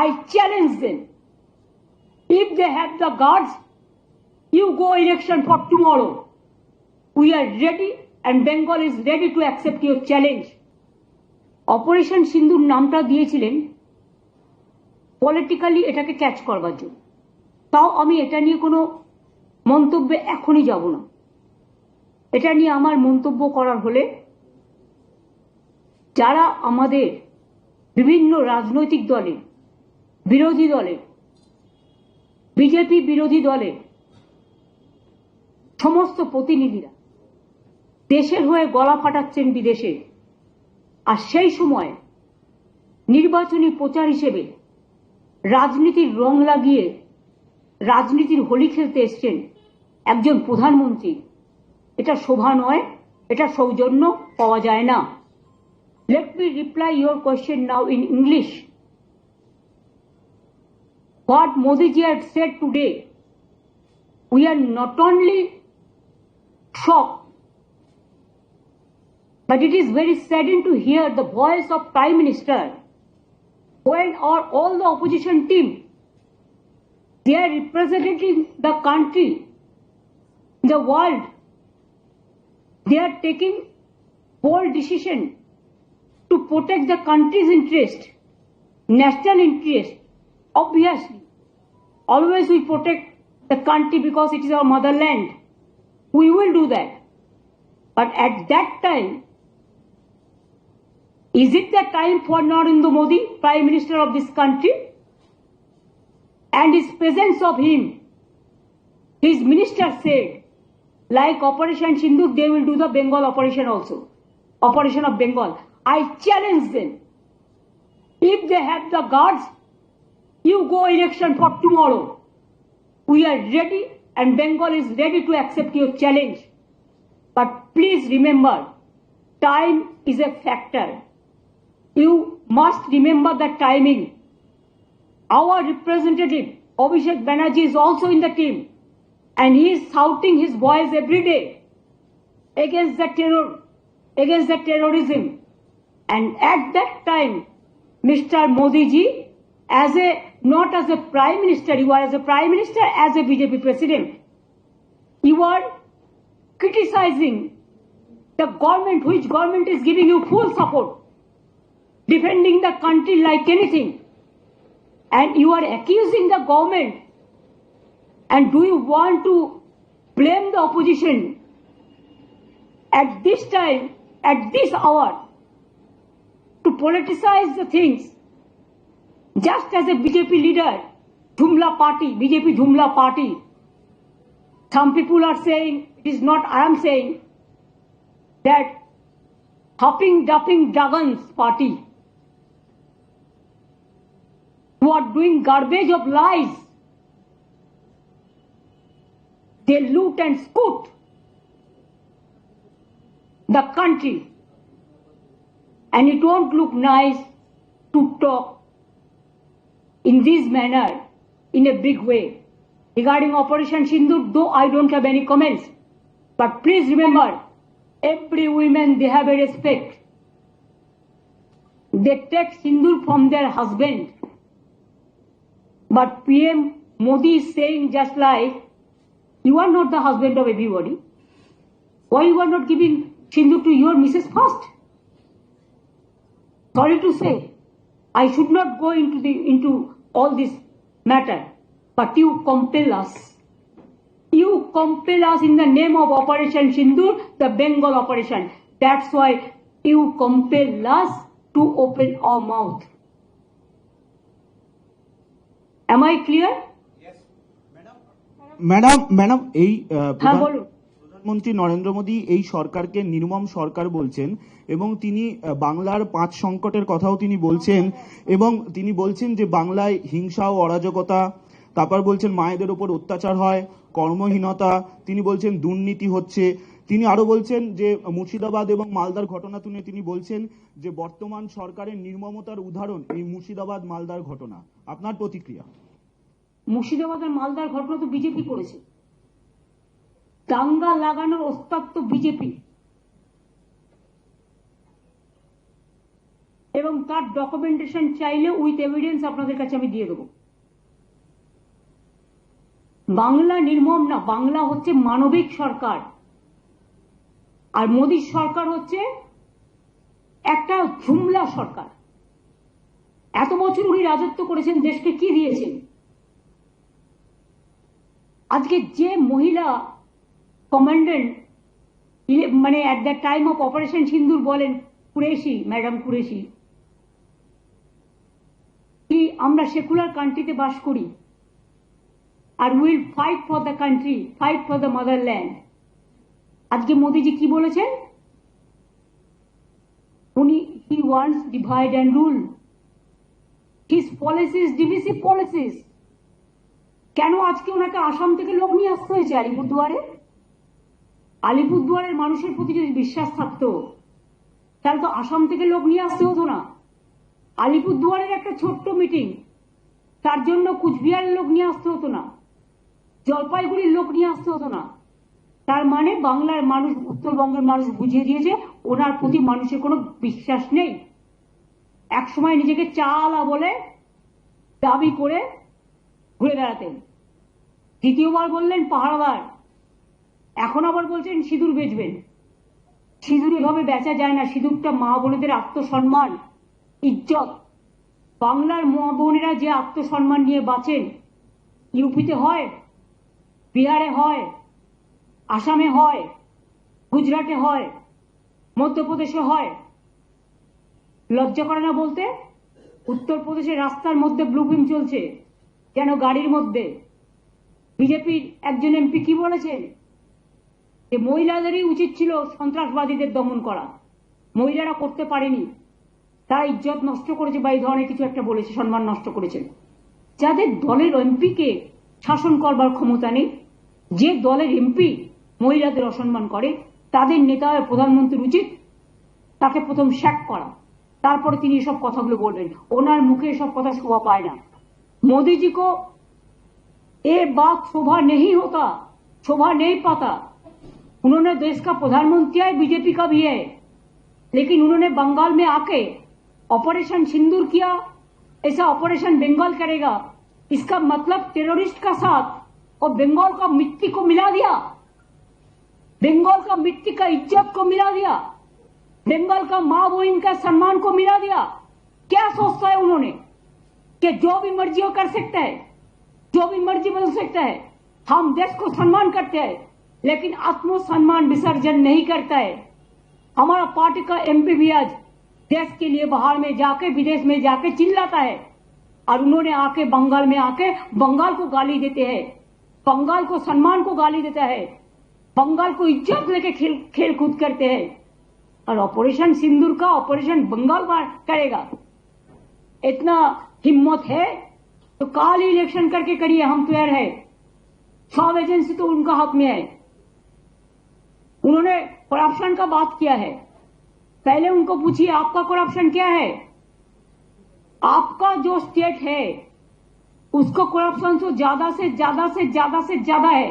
I challenge them. If they have the guards, you go election for tomorrow. We are ready and Bengal is ready to accept your challenge. Operation সিন্দুর নামটা দিয়েছিলেন politically এটাকে catch করবার জন্য। তাও আমি এটা নিয়ে কোনো মন্তব্যে এখনই যাব না। এটা নিয়ে আমার মন্তব্য করার হলে যারা আমাদের বিভিন্ন রাজনৈতিক দলে, বিরোধী দলে, বিজেপি বিরোধী দলে সমস্ত প্রতিনিধিরা দেশের হয়ে গলা ফাটাচ্ছেন বিদেশে, আর সেই সময় নির্বাচনী প্রচার হিসেবে রাজনীতির রং লাগিয়ে রাজনীতির হোলি খেলতে এসছেন একজন প্রধানমন্ত্রী, এটা শোভা নয়, এটা সৌজন্য পাওয়া যায় না। Let me reply your question now in English. What Modi ji had said today, we are not only shocked, but it is very saddening to hear the voice of Prime Minister when all the opposition team, they are representing the country, the world. They are taking bold decision to protect the country's interest, national interest. Obviously, always we protect the country because it is our motherland. We will do that. But at that time, is it the time for Narendra Modi, Prime Minister of this country? And his presence of him, his minister said, like Operation Sindoor, they will do the Bengal operation also. Operation of Bengal. I challenge them. If they have the guards, you go election for tomorrow. We are ready and Bengal is ready to accept your challenge. But please remember, time is a factor. You must remember the timing. Our representative, Abhishek Banerjee, is also in the team. And he is shouting his voice every day against the terror, against the terrorism. And at that time, Mr. Modi ji, not as a Prime Minister, you are as a Prime Minister, as a BJP President, you are criticizing the government, which government is giving you full support, defending the country like anything. And you are accusing the government. And do you want to blame the opposition at this time, at this hour, to politicize the things? Just as a BJP leader, Dhumla party, BJP Dhumla party, some people are saying, it is not, I am saying, that hopping, dupping dragons party, who are doing garbage of lies. They loot and scoot the country. And it won't look nice to talk in this manner, in a big way. Regarding Operation Sindoor, though I don't have any comments. But please remember, every woman, they have a respect. They take Sindoor from their husband. But PM Modi is saying just like, you are not the husband of everybody. Why you are not giving Sindoor to your Mrs. first? Sorry to say, I should not go into all this matter, but you compel us. You compel us in the name of Operation Sindoor, the Bengal operation. That's why you compel us to open our mouth. Am I clear? Madam এই প্রধানমন্ত্রী নরেন্দ্র মোদী এই সরকারকে নির্মম সরকার বলছেন এবং তিনি বাংলার 5 সংকটের কথাও তিনি বলছেন এবং তিনি বলছেন যে বাংলায় হিংসা ও অরাজকতা, তারপর বলছেন মায়েদের উপর অত্যাচার হয়, কর্মহীনতা, তিনি বলছেন দুর্নীতি হচ্ছে। তিনি আরো বলছেন যে মুর্শিদাবাদ এবং মালদার ঘটনা তুলে তিনি বলছেন যে বর্তমান সরকারের নির্মমতার উদাহরণ এই মুর্শিদাবাদ মালদার ঘটনা। আপনার প্রতিক্রিয়া? মুর্শিদাবাদ আর মালদার ঘটনা তো বিজেপি করেছে, দাঙ্গা লাগানোর ওস্তাদ তো বিজেপি। এবং তার ডকুমেন্টেশন চাইলে উইথ এভিডেন্স আপনাদের কাছে আমি দিয়ে দেবো। বাংলা নির্মম না, বাংলা হচ্ছে মানবিক সরকার, আর মোদীর সরকার হচ্ছে একটা ঝুমলা সরকার। এত বছর উনি রাজত্ব করেছেন, দেশকে কি দিয়েছেন? আজকে যে মহিলা কমান্ডেন্ট মানে at the time of operation সিন্দুর বলেন, কুরেশি, ম্যাডাম কুরেশি, কি আমরা সেকুলার কান্ট্রিতে বাস করি আর will fight for the country, fight for the motherland. আজকে মোদীজি কি বলেছেন? উনি he wants divide and rule, his policies divisive policies. কেন আজকে ওনাকে আসাম থেকে লোক নিয়ে আসতে হয়েছে আলিপুরদুয়ারে? আলিপুরদুয়ারের মানুষের প্রতি যদি বিশ্বাস থাকতো তাহলে তো আসাম থেকে লোক নিয়ে আসতে হতো না। আলিপুরদুয়ারের একটা ছোট্ট মিটিং, তার জন্য কুচবিহারের লোক নিয়ে আসতে হতো না, জলপাইগুড়ির লোক নিয়ে আসতে হতো না। তার মানে বাংলার মানুষ, উত্তরবঙ্গের মানুষ বুঝিয়ে দিয়েছে ওনার প্রতি মানুষের কোনো বিশ্বাস নেই। একসময় নিজেকে চালা বলে দাবি করে ঘুরে বেড়াতেন, দ্বিতীয়বার বললেন পাহারাদার, এখন আবার বলছেন সিঁদুর বেচবেন। সিঁদুর এভাবে বেচা যায় না। সিঁদুরটা মা বোনেদের আত্মসম্মান, ইজ্জত। বাংলার মা বোনেরা যে আত্মসম্মান নিয়ে বাঁচেন, ইউপিতে হয়, বিহারে হয়, আসামে হয়, গুজরাটে হয়, মধ্যপ্রদেশে হয়। লজ্জা করে না বলতে? উত্তরপ্রদেশের রাস্তার মধ্যে ব্লুফিল্ম চলছে যেন গাড়ির মধ্যে। বিজেপির একজন এমপি কি বলেছেন? যে মহিলাদেরই উচিত ছিল সন্ত্রাসবাদীদের দমন করা, মহিলারা করতে পারেনি, তারা ইজ্জত নষ্ট করেছে বা এই ধরনের কিছু একটা বলেছে, সম্মান নষ্ট করেছেন। যাদের দলের এমপিকে শাসন করবার ক্ষমতা নেই, যে দলের এমপি মহিলাদের অসম্মান করে, তাদের নেতা প্রধানমন্ত্রীর উচিত তাকে প্রথম স্যাক করা, তারপরে তিনি এসব কথাগুলো বলবেন। ওনার মুখে এসব কথা শোভা পায় না। मोदी जी को ये बात शोभा नहीं होता, शोभा नहीं पाता। उन्होंने देश का प्रधानमंत्री है, बीजेपी का भी है, लेकिन उन्होंने बंगाल में आके ऑपरेशन सिंदूर किया। ऐसा ऑपरेशन बंगाल करेगा, इसका मतलब टेररिस्ट का साथ और बंगाल का मिट्टी को मिला दिया, बंगाल का मिट्टी का इज्जत को मिला दिया, बंगाल का माँ बहन का सम्मान को मिला दिया। क्या सोचता है उन्होंने कि जो भी मर्जी वो कर सकता है, जो भी मर्जी बदल सकता है। हम देश को सम्मान करते हैं, लेकिन आत्मसम्मान विसर्जन नहीं करता है। हमारा पार्टी का एमपी भी आज देश के लिए बाहर में जाके, विदेश में जाके चिल्लाता है, और उन्होंने आके बंगाल में आके बंगाल को गाली देते हैं, बंगाल को सम्मान को गाली देता है, बंगाल को इज्जत लेके खेल कूद करते हैं। और ऑपरेशन सिंदूर का ऑपरेशन बंगाल करेगा। इतना हिम्मत है तो काल इलेक्शन करके करिए, हम तैयार है। सब एजेंसी तो उनका हाथ में है। उन्होंने करप्शन का बात किया है, पहले उनको पूछिए आपका करप्शन क्या है। आपका जो स्टेट है उसको करप्शन तो ज्यादा से ज्यादा है।